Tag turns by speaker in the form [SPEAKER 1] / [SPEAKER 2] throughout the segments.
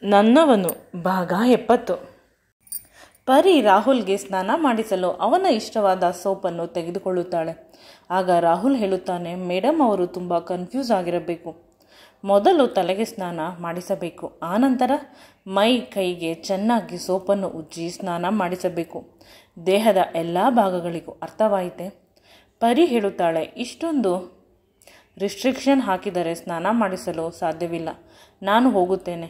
[SPEAKER 1] ನನ್ನವನು ಭಾಗ 70. ಪರಿ ರಾಹುಲ್ಗೆ ಸ್ನಾನ ಮಾಡಿಸಲು ಅವನ ಇಷ್ಟವಾದ ಸೋಪನ್ನು ತೆಗೆದುಕೊಳ್ಳುತ್ತಾಳೆ. ಆಗ ರಾಹುಲ್ ಹೇಳುತ್ತಾನೆ, ಮೇಡಮ್ ಅವರು ತುಂಬ ಕನ್ಫ್ಯೂಸ್ ಆಗಿರಬೇಕು. ಮೊದಲು ತಲೆಗೆ ಸ್ನಾನ ಮಾಡಿಸಬೇಕು, ಆನಂತರ ಮೈ ಕೈಗೆ ಚೆನ್ನಾಗಿ ಸೋಪನ್ನು ಉಜ್ಜಿ ಸ್ನಾನ ಮಾಡಿಸಬೇಕು. ದೇಹದ ಎಲ್ಲ ಭಾಗಗಳಿಗೂ. ಅರ್ಥವಾಯಿತೆ? ಪರಿ ಹೇಳುತ್ತಾಳೆ, ಇಷ್ಟೊಂದು ರಿಸ್ಟ್ರಿಕ್ಷನ್ ಹಾಕಿದರೆ ಸ್ನಾನ ಮಾಡಿಸಲು ಸಾಧ್ಯವಿಲ್ಲ, ನಾನು ಹೋಗುತ್ತೇನೆ.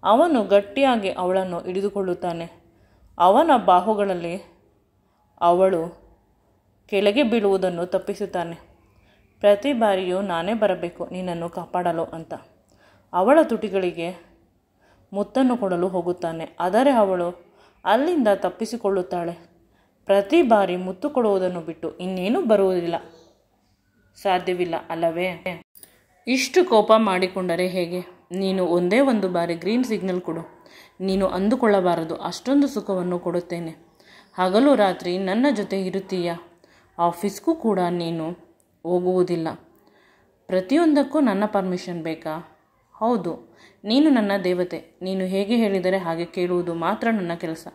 [SPEAKER 1] ಅವನು ಗಟ್ಟಿಯಾಗಿ ಅವಳನ್ನು ಹಿಡಿದುಕೊಳ್ಳುತ್ತಾನೆ. ಅವನ ಬಾಹುಗಳಲ್ಲಿ ಅವಳು ಕೆಳಗೆ ಬೀಳುವುದನ್ನು ತಪ್ಪಿಸುತ್ತಾನೆ. ಪ್ರತಿ ಬಾರಿಯೂ ನಾನೇ ಬರಬೇಕು ನಿನ್ನನ್ನು ಕಾಪಾಡಲು ಅಂತ. ಅವಳ ತುಟಿಗಳಿಗೆ ಮುತ್ತನ್ನು ಕೊಡಲು ಹೋಗುತ್ತಾನೆ, ಆದರೆ ಅವಳು ಅಲ್ಲಿಂದ ತಪ್ಪಿಸಿಕೊಳ್ಳುತ್ತಾಳೆ. ಪ್ರತಿ ಬಾರಿ ಮುತ್ತು ಕೊಡುವುದನ್ನು ಬಿಟ್ಟು ಇನ್ನೇನು ಬರುವುದಿಲ್ಲ, ಸಾಧ್ಯವಿಲ್ಲ ಅಲ್ಲವೇ? ಇಷ್ಟು ಕೋಪ ಮಾಡಿಕೊಂಡರೆ ಹೇಗೆ? ನೀನು ಒಂದೇ ಒಂದು ಬಾರಿ ಗ್ರೀನ್ ಸಿಗ್ನಲ್ ಕೊಡು. ನೀನು ಅಂದುಕೊಳ್ಳಬಾರದು, ಅಷ್ಟೊಂದು ಸುಖವನ್ನು ಕೊಡುತ್ತೇನೆ. ಹಗಲು ರಾತ್ರಿ ನನ್ನ ಜೊತೆ ಇರುತ್ತೀಯ. ಆಫೀಸ್ಗೂ ಕೂಡ ನೀನು ಹೋಗುವುದಿಲ್ಲ. ಪ್ರತಿಯೊಂದಕ್ಕೂ ನನ್ನ ಪರ್ಮಿಷನ್ ಬೇಕಾ? ಹೌದು, ನೀನು ನನ್ನ ದೇವತೆ. ನೀನು ಹೇಗೆ ಹೇಳಿದರೆ ಹಾಗೆ ಕೇಳುವುದು ಮಾತ್ರ ನನ್ನ ಕೆಲಸ.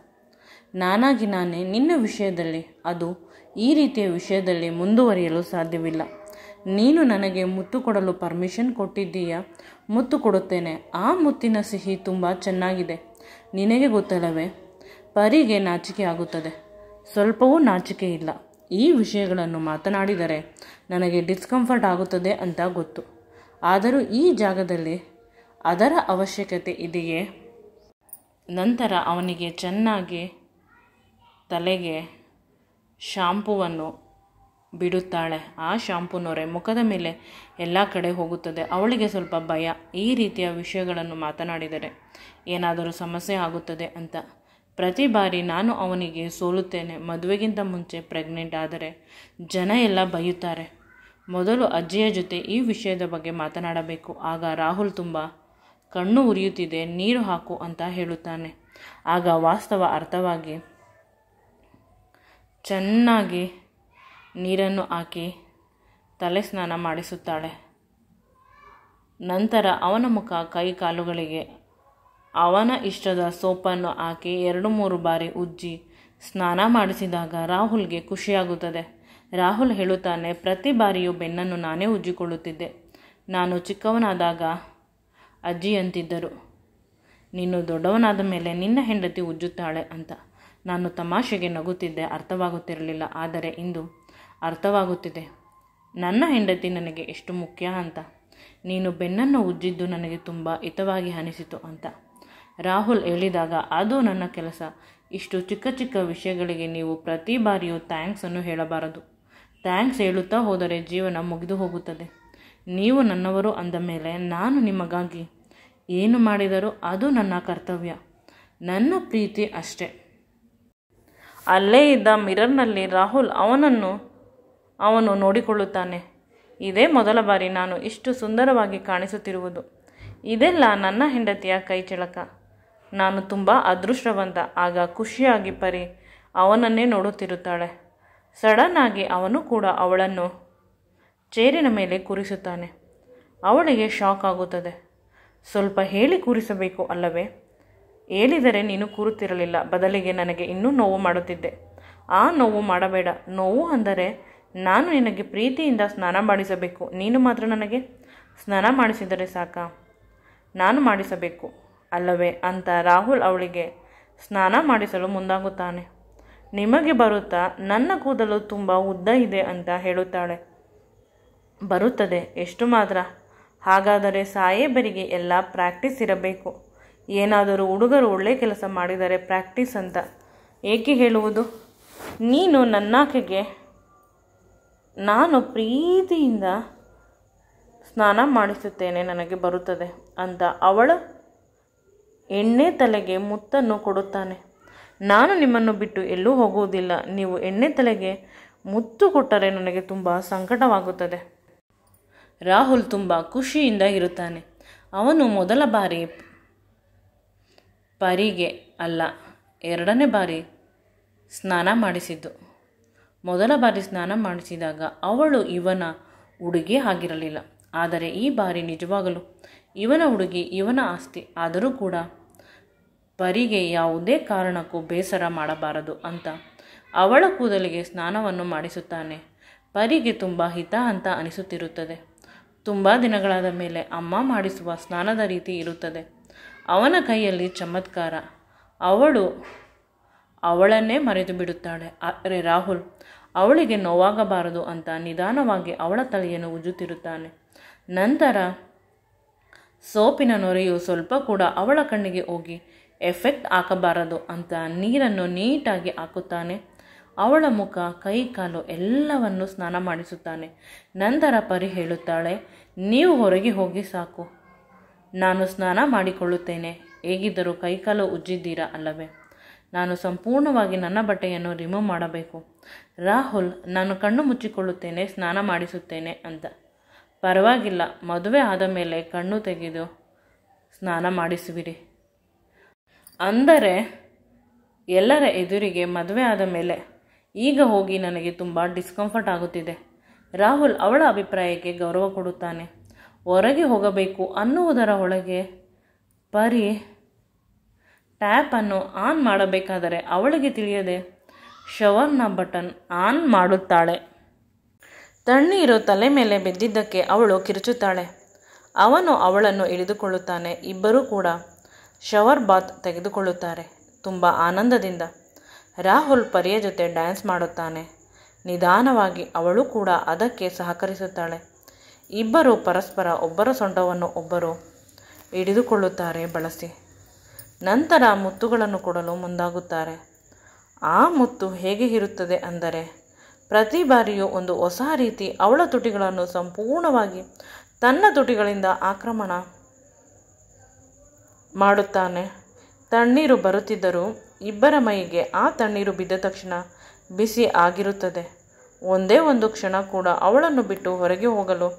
[SPEAKER 1] ನಾನಾಗಿ ನಾನೇ ನಿನ್ನ ವಿಷಯದಲ್ಲಿ, ಅದು ಈ ರೀತಿಯ ವಿಷಯದಲ್ಲಿ ಮುಂದುವರಿಯಲು ಸಾಧ್ಯವಿಲ್ಲ. ನೀನು ನನಗೆ ಮುತ್ತು ಕೊಡಲು ಪರ್ಮಿಷನ್ ಕೊಟ್ಟಿದ್ದೀಯ, ಮುತ್ತು ಕೊಡುತ್ತೇನೆ. ಆ ಮುತ್ತಿನ ಸಿಹಿ ತುಂಬ ಚೆನ್ನಾಗಿದೆ, ನಿನಗೆ ಗೊತ್ತಲ್ಲವೇ? ಪರಿಗೆ ನಾಚಿಕೆ ಆಗುತ್ತದೆ. ಸ್ವಲ್ಪವೂ ನಾಚಿಕೆ ಇಲ್ಲ. ಈ ವಿಷಯಗಳನ್ನು ಮಾತನಾಡಿದರೆ ನನಗೆ ಡಿಸ್ಕಂಫರ್ಟ್ ಆಗುತ್ತದೆ ಅಂತ ಗೊತ್ತು. ಆದರೂ ಈ ಜಾಗದಲ್ಲಿ ಅದರ ಅವಶ್ಯಕತೆ ಇದೆಯೇ? ನಂತರ ಅವನಿಗೆ ಚೆನ್ನಾಗಿ ತಲೆಗೆ ಶಾಂಪೂವನ್ನು ಬಿಡುತ್ತಾಳೆ. ಆ ಶಾಂಪೂ ನೊರೆ ಮುಖದ ಮೇಲೆ ಎಲ್ಲ ಕಡೆ ಹೋಗುತ್ತದೆ. ಅವಳಿಗೆ ಸ್ವಲ್ಪ ಭಯ, ಈ ರೀತಿಯ ವಿಷಯಗಳನ್ನು ಮಾತನಾಡಿದರೆ ಏನಾದರೂ ಸಮಸ್ಯೆ ಆಗುತ್ತದೆ ಅಂತ. ಪ್ರತಿ ಬಾರಿ ನಾನು ಅವನಿಗೆ ಸೋಲುತ್ತೇನೆ. ಮದುವೆಗಿಂತ ಮುಂಚೆ ಪ್ರೆಗ್ನೆಂಟ್ ಆದರೆ ಜನ ಎಲ್ಲ ಬೈಯುತ್ತಾರೆ. ಮೊದಲು ಅಜ್ಜಿಯ ಜೊತೆ ಈ ವಿಷಯದ ಬಗ್ಗೆ ಮಾತನಾಡಬೇಕು. ಆಗ ರಾಹುಲ್ ತುಂಬ ಕಣ್ಣು ಉರಿಯುತ್ತಿದೆ, ನೀರು ಹಾಕು ಅಂತ ಹೇಳುತ್ತಾನೆ. ಆಗ ವಾಸ್ತವ ಅರ್ಥವಾಗಿ ಚೆನ್ನಾಗಿ ನೀರನ್ನು ಹಾಕಿ ತಲೆ ಸ್ನಾನ ಮಾಡಿಸುತ್ತಾಳೆ. ನಂತರ ಅವನ ಮುಖ, ಕೈ, ಕಾಲುಗಳಿಗೆ ಅವನ ಇಷ್ಟದ ಸೋಪನ್ನು ಹಾಕಿ 2-3 ಬಾರಿ ಉಜ್ಜಿ ಸ್ನಾನ ಮಾಡಿಸಿದಾಗ ರಾಹುಲ್ಗೆ ಖುಷಿಯಾಗುತ್ತದೆ. ರಾಹುಲ್ ಹೇಳುತ್ತಾನೆ, ಪ್ರತಿ ಬಾರಿಯೂ ಬೆನ್ನನ್ನು ನಾನೇ ಉಜ್ಜಿಕೊಳ್ಳುತ್ತಿದ್ದೆ. ನಾನು ಚಿಕ್ಕವನಾದಾಗ ಅಜ್ಜಿ ಅಂತಿದ್ದರು, ನೀನು ದೊಡ್ಡವನಾದ ಮೇಲೆ ನಿನ್ನ ಹೆಂಡತಿ ಉಜ್ಜುತ್ತಾಳೆ ಅಂತ. ನಾನು ತಮಾಷೆಗೆ ನಗುತ್ತಿದ್ದೆ, ಅರ್ಥವಾಗುತ್ತಿರಲಿಲ್ಲ. ಆದರೆ ಇಂದು ಅರ್ಥವಾಗುತ್ತಿದೆ, ನನ್ನ ಹೆಂಡತಿ ನನಗೆ ಎಷ್ಟು ಮುಖ್ಯ ಅಂತ. ನೀನು ಬೆನ್ನನ್ನು ಉಜ್ಜಿದ್ದು ನನಗೆ ತುಂಬ ಹಿತವಾಗಿ ಅನಿಸಿತು ಅಂತ ರಾಹುಲ್ ಹೇಳಿದಾಗ, ಅದು ನನ್ನ ಕೆಲಸ. ಇಷ್ಟು ಚಿಕ್ಕ ಚಿಕ್ಕ ವಿಷಯಗಳಿಗೆ ನೀವು ಪ್ರತಿ ಬಾರಿಯೂ ಥ್ಯಾಂಕ್ಸನ್ನು ಹೇಳಬಾರದು. ಥ್ಯಾಂಕ್ಸ್ ಹೇಳುತ್ತಾ ಹೋದರೆ ಜೀವನ ಮುಗಿದು ಹೋಗುತ್ತದೆ. ನೀವು ನನ್ನವರು ಅಂದ ಮೇಲೆ ನಾನು ನಿಮಗಾಗಿ ಏನು ಮಾಡಿದರೂ ಅದು ನನ್ನ ಕರ್ತವ್ಯ, ನನ್ನ ಪ್ರೀತಿ ಅಷ್ಟೇ. ಅಲ್ಲೇ ಇದ್ದ ಮಿರರ್ನಲ್ಲಿ ರಾಹುಲ್ ಅವನು ನೋಡಿಕೊಳ್ಳುತ್ತಾನೆ. ಇದೇ ಮೊದಲ ಬಾರಿ ನಾನು ಇಷ್ಟು ಸುಂದರವಾಗಿ ಕಾಣಿಸುತ್ತಿರುವುದು. ಇದೆಲ್ಲ ನನ್ನ ಹೆಂಡತಿಯ ಕೈ ಚಳಕ. ನಾನು ತುಂಬ ಅದೃಷ್ಟವಂತ. ಆಗ ಖುಷಿಯಾಗಿ ಪರಿ ಅವನನ್ನೇ ನೋಡುತ್ತಿರುತ್ತಾಳೆ. ಸಡನ್ ಆಗಿ ಅವನು ಕೂಡ ಅವಳನ್ನು ಚೇರಿನ ಮೇಲೆ ಕೂರಿಸುತ್ತಾನೆ. ಅವಳಿಗೆ ಶಾಕ್ ಆಗುತ್ತದೆ. ಸ್ವಲ್ಪ ಹೇಳಿ ಕೂರಿಸಬೇಕು ಅಲ್ಲವೇ? ಹೇಳಿದರೆ ನೀನು ಕೂರುತ್ತಿರಲಿಲ್ಲ, ಬದಲಿಗೆ ನನಗೆ ಇನ್ನೂ ನೋವು ಮಾಡುತ್ತಿದ್ದೆ. ಆ ನೋವು ಮಾಡಬೇಡ. ನೋವು ಅಂದರೆ ನಾನು ನಿನಗೆ ಪ್ರೀತಿಯಿಂದ ಸ್ನಾನ ಮಾಡಿಸಬೇಕು, ನೀನು ಮಾತ್ರ ನನಗೆ ಸ್ನಾನ ಮಾಡಿಸಿದರೆ ಸಾಕಾ? ನಾನು ಮಾಡಿಸಬೇಕು ಅಲ್ಲವೇ ಅಂತ ರಾಹುಲ್ ಅವಳಿಗೆ ಸ್ನಾನ ಮಾಡಿಸಲು ಮುಂದಾಗುತ್ತಾನೆ. ನಿಮಗೆ ಬರುತ್ತಾ? ನನ್ನ ಕೂದಲು ತುಂಬ ಉದ್ದ ಇದೆ ಅಂತ ಹೇಳುತ್ತಾಳೆ. ಬರುತ್ತದೆ, ಎಷ್ಟು ಮಾತ್ರ? ಹಾಗಾದರೆ ಸಾಹೇಬರಿಗೆ ಎಲ್ಲ ಪ್ರಾಕ್ಟೀಸ್ ಇರಬೇಕು. ಏನಾದರೂ ಹುಡುಗರು ಒಳ್ಳೆ ಕೆಲಸ ಮಾಡಿದರೆ ಪ್ರಾಕ್ಟೀಸ್ ಅಂತ ಏಕೆ ಹೇಳುವುದು? ನೀನು ನನ್ನಾಕೆಗೆ ನಾನು ಪ್ರೀತಿಯಿಂದ ಸ್ನಾನ ಮಾಡಿಸುತ್ತೇನೆ, ನನಗೆ ಬರುತ್ತದೆ ಅಂತ ಅವಳ ಎಣ್ಣೆ ತಲೆಗೆ ಮುತ್ತನ್ನು ಕೊಡುತ್ತಾನೆ. ನಾನು ನಿಮ್ಮನ್ನು ಬಿಟ್ಟು ಎಲ್ಲೂ ಹೋಗುವುದಿಲ್ಲ. ನೀವು ಎಣ್ಣೆ ತಲೆಗೆ ಮುತ್ತು ಕೊಟ್ಟರೆ ನನಗೆ ತುಂಬ ಸಂಕಟವಾಗುತ್ತದೆ. ರಾಹುಲ್ ತುಂಬ ಖುಷಿಯಿಂದ ಇರುತ್ತಾನೆ. ಅವನು ಮೊದಲ ಬಾರಿ ಪರಿಗೆ ಅಲ್ಲ, 2ನೇ ಬಾರಿ ಸ್ನಾನ ಮಾಡಿಸಿದ್ದು. ಮೊದಲ ಬಾರಿ ಸ್ನಾನ ಮಾಡಿಸಿದಾಗ ಅವಳು ಇವನ ಹುಡುಗಿ ಆಗಿರಲಿಲ್ಲ. ಆದರೆ ಈ ಬಾರಿ ನಿಜವಾಗಲೂ ಇವನ ಹುಡುಗಿ ಇವನ ಆಸ್ತಿ ಆದರೂ ಕೂಡ ಪರಿಗೆ ಯಾವುದೇ ಕಾರಣಕ್ಕೂ ಬೇಸರ ಮಾಡಬಾರದು ಅಂತ ಅವಳ ಕೂದಲಿಗೆ ಸ್ನಾನವನ್ನು ಮಾಡಿಸುತ್ತಾನೆ. ಪರಿಗೆ ತುಂಬ ಹಿತ ಅಂತ ಅನಿಸುತ್ತಿರುತ್ತದೆ. ತುಂಬ ದಿನಗಳಾದ ಮೇಲೆ ಅಮ್ಮ ಮಾಡಿಸುವ ಸ್ನಾನದ ರೀತಿ ಇರುತ್ತದೆ. ಅವನ ಕೈಯಲ್ಲಿ ಚಮತ್ಕಾರ. ಅವಳನ್ನೇ ಮರೆತು ಬಿಡುತ್ತಾಳೆ. ಆದರೆ ರಾಹುಲ್ ಅವಳಿಗೆ ನೋವಾಗಬಾರದು ಅಂತ ನಿಧಾನವಾಗಿ ಅವಳ ತಲೆಯನ್ನು ಉಜ್ಜುತ್ತಿರುತ್ತಾನೆ. ನಂತರ ಸೋಪಿನ ನೊರೆಯು ಸ್ವಲ್ಪ ಕೂಡ ಅವಳ ಕಣ್ಣಿಗೆ ಹೋಗಿ ಎಫೆಕ್ಟ್ ಹಾಕಬಾರದು ಅಂತ ನೀರನ್ನು ನೀಟಾಗಿ ಹಾಕುತ್ತಾನೆ. ಅವಳ ಮುಖ, ಕೈ, ಕಾಲು ಎಲ್ಲವನ್ನು ಸ್ನಾನ ಮಾಡಿಸುತ್ತಾನೆ. ನಂತರ ಪರಿ ಹೇಳುತ್ತಾಳೆ, ನೀವು ಹೊರಗೆ ಹೋಗಿ ಸಾಕು, ನಾನು ಸ್ನಾನ ಮಾಡಿಕೊಳ್ಳುತ್ತೇನೆ. ಹೇಗಿದ್ದರೂ ಕೈಕಾಲು ಉಜ್ಜಿದ್ದೀರಾ ಅಲ್ಲವೇ? ನಾನು ಸಂಪೂರ್ಣವಾಗಿ ನನ್ನ ಬಟ್ಟೆಯನ್ನು ರಿಮೂವ್ ಮಾಡಬೇಕು. ರಾಹುಲ್, ನಾನು ಕಣ್ಣು ಮುಚ್ಚಿಕೊಳ್ಳುತ್ತೇನೆ, ಸ್ನಾನ ಮಾಡಿಸುತ್ತೇನೆ ಅಂತ. ಪರವಾಗಿಲ್ಲ, ಮದುವೆ ಆದ ಮೇಲೆ ಕಣ್ಣು ತೆಗೆದು ಸ್ನಾನ ಮಾಡಿಸುವಿರಿ. ಅಂದರೆ ಎಲ್ಲರ ಎದುರಿಗೆ ಮದುವೆ ಆದ ಮೇಲೆ ಈಗ ಹೋಗಿ ನನಗೆ ತುಂಬ ಡಿಸ್ಕಂಫರ್ಟ್ ಆಗುತ್ತಿದೆ. ರಾಹುಲ್ ಅವಳ ಅಭಿಪ್ರಾಯಕ್ಕೆ ಗೌರವ ಕೊಡುತ್ತಾನೆ. ಹೊರಗೆ ಹೋಗಬೇಕು ಅನ್ನುವುದರ ಒಳಗೆ ಪರಿ ಟ್ಯಾಪನ್ನು ಆನ್ ಮಾಡಬೇಕಾದರೆ ಅವಳಿಗೆ ತಿಳಿಯದೆ ಶವರ್ನ ಬಟನ್ ಆನ್ ಮಾಡುತ್ತಾಳೆ. ತಣ್ಣೀರು ತಲೆ ಮೇಲೆ ಬಿದ್ದಿದ್ದಕ್ಕೆ ಅವಳು ಕಿರುಚುತ್ತಾಳೆ. ಅವನು ಅವಳನ್ನು ಹಿಡಿದುಕೊಳ್ಳುತ್ತಾನೆ. ಇಬ್ಬರೂ ಕೂಡ ಶವರ್ ಬಾತ್ ತೆಗೆದುಕೊಳ್ಳುತ್ತಾರೆ ತುಂಬ ಆನಂದದಿಂದ. ರಾಹುಲ್ ಪರಿಯ ಜೊತೆ ಡ್ಯಾನ್ಸ್ ಮಾಡುತ್ತಾನೆ. ನಿಧಾನವಾಗಿ ಅವಳು ಕೂಡ ಅದಕ್ಕೆ ಸಹಕರಿಸುತ್ತಾಳೆ. ಇಬ್ಬರು ಪರಸ್ಪರ ಒಬ್ಬರ ಸೊಂಟವನ್ನು ಒಬ್ಬರು ಹಿಡಿದುಕೊಳ್ಳುತ್ತಾರೆ ಬಳಸಿ. ನಂತರ ಮುತ್ತುಗಳನ್ನು ಕೊಡಲು ಮುಂದಾಗುತ್ತಾರೆ. ಆ ಮುತ್ತು ಹೇಗೆ ಇರುತ್ತದೆ ಅಂದರೆ, ಪ್ರತಿ ಬಾರಿಯೂ ಒಂದು ಹೊಸ ರೀತಿ ಅವಳ ತುಟಿಗಳನ್ನು ಸಂಪೂರ್ಣವಾಗಿ ತನ್ನ ತುಟಿಗಳಿಂದ ಆಕ್ರಮಣ ಮಾಡುತ್ತಾನೆ. ತಣ್ಣೀರು ಬರುತ್ತಿದ್ದರೂ ಇಬ್ಬರ ಮೈಗೆ ಆ ತಣ್ಣೀರು ಬಿದ್ದ ತಕ್ಷಣ ಬಿಸಿ ಆಗಿರುತ್ತದೆ. ಒಂದೇ ಒಂದು ಕ್ಷಣ ಕೂಡ ಅವಳನ್ನು ಬಿಟ್ಟು ಹೊರಗೆ ಹೋಗಲು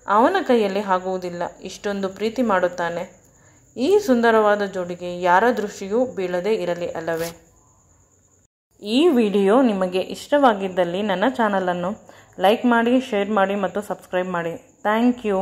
[SPEAKER 1] ಅವನ ಕೈಯಲ್ಲಿ ಆಗುವುದಿಲ್ಲ. ಇಷ್ಟೊಂದು ಪ್ರೀತಿ ಮಾಡುತ್ತಾನೆ. ಈ ಸುಂದರವಾದ ಜೋಡಿಗೆ ಯಾರ ದೃಷ್ಟಿಯೂ ಬೀಳದೇ ಇರಲಿ ಅಲ್ಲವೇ? ಈ ವಿಡಿಯೋ ನಿಮಗೆ ಇಷ್ಟವಾಗಿದ್ದಲ್ಲಿ ನನ್ನ ಚಾನಲನ್ನು ಲೈಕ್ ಮಾಡಿ, ಶೇರ್ ಮಾಡಿ ಮತ್ತು ಸಬ್ಸ್ಕ್ರೈಬ್ ಮಾಡಿ. Thank you.